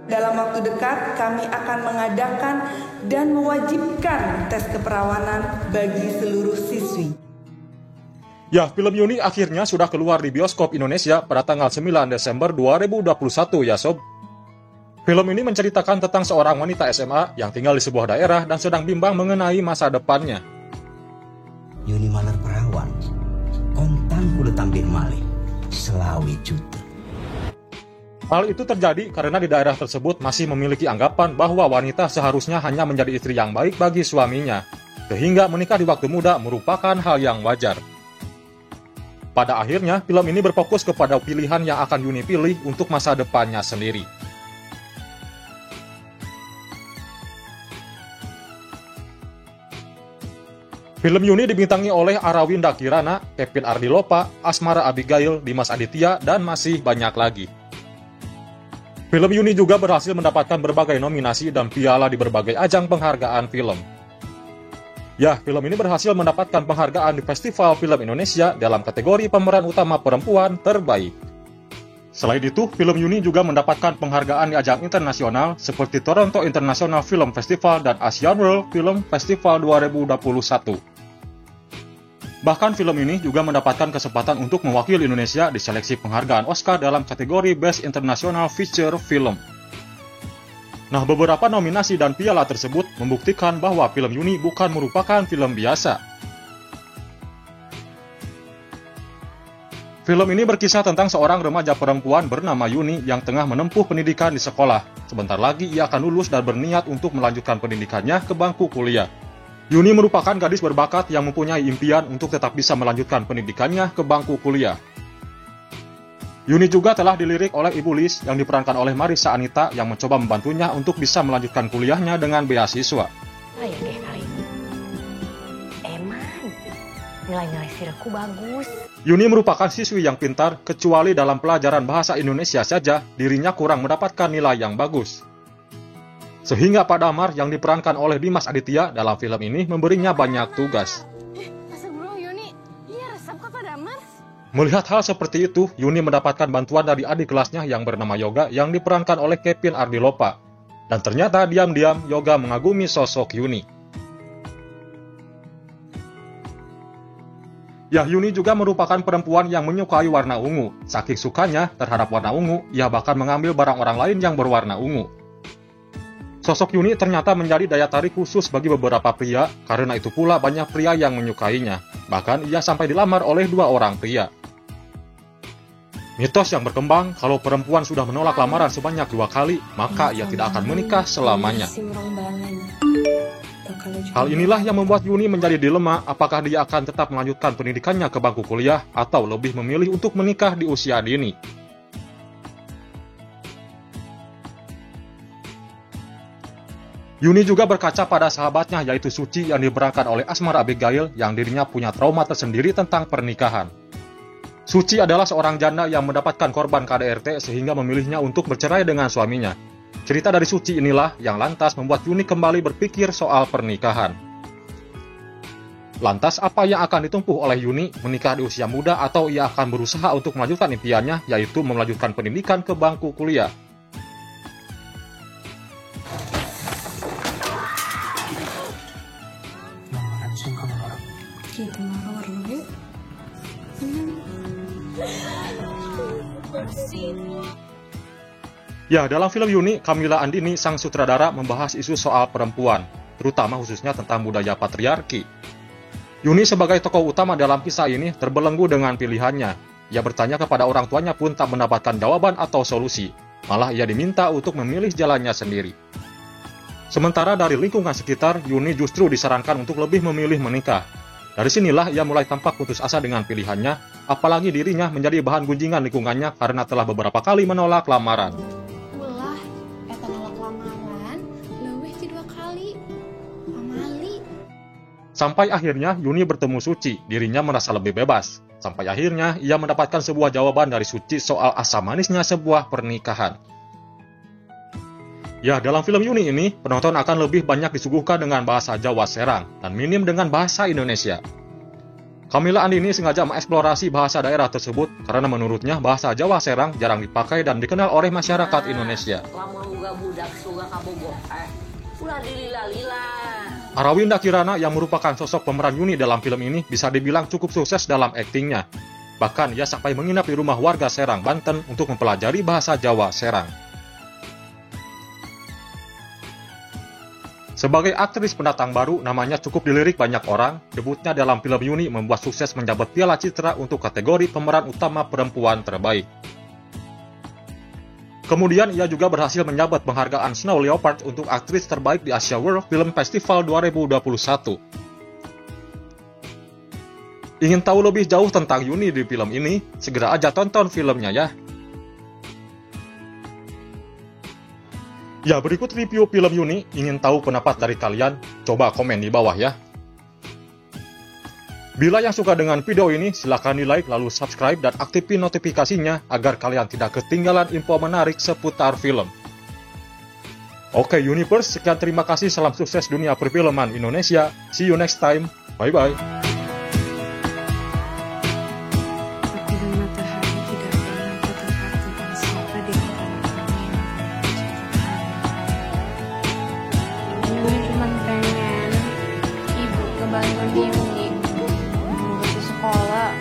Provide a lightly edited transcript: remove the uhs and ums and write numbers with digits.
Dalam waktu dekat, kami akan mengadakan dan mewajibkan tes keperawanan bagi seluruh siswi. Ya, film Yuni akhirnya sudah keluar di bioskop Indonesia pada tanggal 9 Desember 2021 ya sob. Film ini menceritakan tentang seorang wanita SMA yang tinggal di sebuah daerah dan sedang bimbang mengenai masa depannya. Yuni maler perawan, kontan kudu tampil malih, selawi juta. Hal itu terjadi karena di daerah tersebut masih memiliki anggapan bahwa wanita seharusnya hanya menjadi istri yang baik bagi suaminya, sehingga menikah di waktu muda merupakan hal yang wajar. Pada akhirnya, film ini berfokus kepada pilihan yang akan Yuni pilih untuk masa depannya sendiri. Film Yuni dibintangi oleh Arawinda Kirana, Kevin Ardilopa, Asmara Abigail, Dimas Aditya, dan masih banyak lagi. Film Yuni juga berhasil mendapatkan berbagai nominasi dan piala di berbagai ajang penghargaan film. Ya, film ini berhasil mendapatkan penghargaan di Festival Film Indonesia dalam kategori pemeran utama perempuan terbaik. Selain itu, film Yuni juga mendapatkan penghargaan di ajang internasional seperti Toronto International Film Festival dan Asian World Film Festival 2021. Bahkan film ini juga mendapatkan kesempatan untuk mewakili Indonesia di seleksi penghargaan Oscar dalam kategori Best International Feature Film. Nah, beberapa nominasi dan piala tersebut membuktikan bahwa film Yuni bukan merupakan film biasa. Film ini berkisah tentang seorang remaja perempuan bernama Yuni yang tengah menempuh pendidikan di sekolah. Sebentar lagi ia akan lulus dan berniat untuk melanjutkan pendidikannya ke bangku kuliah. Yuni merupakan gadis berbakat yang mempunyai impian untuk tetap bisa melanjutkan pendidikannya ke bangku kuliah. Yuni juga telah dilirik oleh Ibu Lis yang diperankan oleh Marissa Anita yang mencoba membantunya untuk bisa melanjutkan kuliahnya dengan beasiswa. Oh ya deh kali ini. Emang, nilai-nilai siraku bagus. Yuni merupakan siswi yang pintar, kecuali dalam pelajaran bahasa Indonesia saja, dirinya kurang mendapatkan nilai yang bagus. Sehingga Pak Damar yang diperankan oleh Dimas Aditya dalam film ini memberinya banyak tugas. Masa bro Yuni, iya resep kok Pak Damar. Melihat hal seperti itu, Yuni mendapatkan bantuan dari adik kelasnya yang bernama Yoga yang diperankan oleh Kevin Ardilopa. Dan ternyata diam-diam Yoga mengagumi sosok Yuni. Ya, Yuni juga merupakan perempuan yang menyukai warna ungu. Saking sukanya terhadap warna ungu, ia bahkan mengambil barang orang lain yang berwarna ungu. Sosok Yuni ternyata menjadi daya tarik khusus bagi beberapa pria, karena itu pula banyak pria yang menyukainya. Bahkan ia sampai dilamar oleh 2 orang pria. Mitos yang berkembang, kalau perempuan sudah menolak lamaran sebanyak 2 kali, maka ia tidak akan menikah selamanya. Hal inilah yang membuat Yuni menjadi dilema apakah dia akan tetap melanjutkan pendidikannya ke bangku kuliah atau lebih memilih untuk menikah di usia dini. Yuni juga berkaca pada sahabatnya yaitu Suci yang diperankan oleh Asmara Abigail yang dirinya punya trauma tersendiri tentang pernikahan. Suci adalah seorang janda yang mendapatkan korban KDRT sehingga memilihnya untuk bercerai dengan suaminya. Cerita dari Suci inilah yang lantas membuat Yuni kembali berpikir soal pernikahan. Lantas apa yang akan ditempuh oleh Yuni, menikah di usia muda atau ia akan berusaha untuk melanjutkan impiannya yaitu melanjutkan pendidikan ke bangku kuliah? Ya, dalam film Yuni, Kamila Andini, sang sutradara, membahas isu soal perempuan, terutama khususnya tentang budaya patriarki. Yuni sebagai tokoh utama dalam kisah ini terbelenggu dengan pilihannya. Ia bertanya kepada orang tuanya pun tak mendapatkan jawaban atau solusi, malah ia diminta untuk memilih jalannya sendiri. Sementara dari lingkungan sekitar, Yuni justru disarankan untuk lebih memilih menikah. Dari sinilah ia mulai tampak putus asa dengan pilihannya, apalagi dirinya menjadi bahan gunjingan lingkungannya karena telah beberapa kali menolak lamaran. Ulah, eta nolak lamaran, leuwih ti 2 kali. Pamali. Sampai akhirnya Yuni bertemu Suci, dirinya merasa lebih bebas. Sampai akhirnya ia mendapatkan sebuah jawaban dari Suci soal asam manisnya sebuah pernikahan. Ya, dalam film Yuni ini, penonton akan lebih banyak disuguhkan dengan bahasa Jawa Serang dan minim dengan bahasa Indonesia. Camilla Andini sengaja mengeksplorasi bahasa daerah tersebut karena menurutnya bahasa Jawa Serang jarang dipakai dan dikenal oleh masyarakat Indonesia. Arawinda Kirana yang merupakan sosok pemeran Yuni dalam film ini bisa dibilang cukup sukses dalam aktingnya. Bahkan ia sampai menginap di rumah warga Serang, Banten untuk mempelajari bahasa Jawa Serang. Sebagai aktris pendatang baru, namanya cukup dilirik banyak orang. Debutnya dalam film Yuni membuat sukses menjabat Piala Citra untuk kategori pemeran utama perempuan terbaik. Kemudian ia juga berhasil menjabat penghargaan Snow Leopard untuk aktris terbaik di Asia World Film Festival 2021. Ingin tahu lebih jauh tentang Yuni di film ini? Segera aja tonton filmnya ya. Ya, berikut review film Yuni. Ingin tahu pendapat dari kalian? Coba komen di bawah ya. Bila yang suka dengan video ini, silahkan di like lalu subscribe dan aktifin notifikasinya agar kalian tidak ketinggalan info menarik seputar film. Oke Universe, sekian terima kasih, salam sukses dunia perfilman Indonesia. See you next time. Bye-bye. Bantuin Yuni ngurusin sekolah.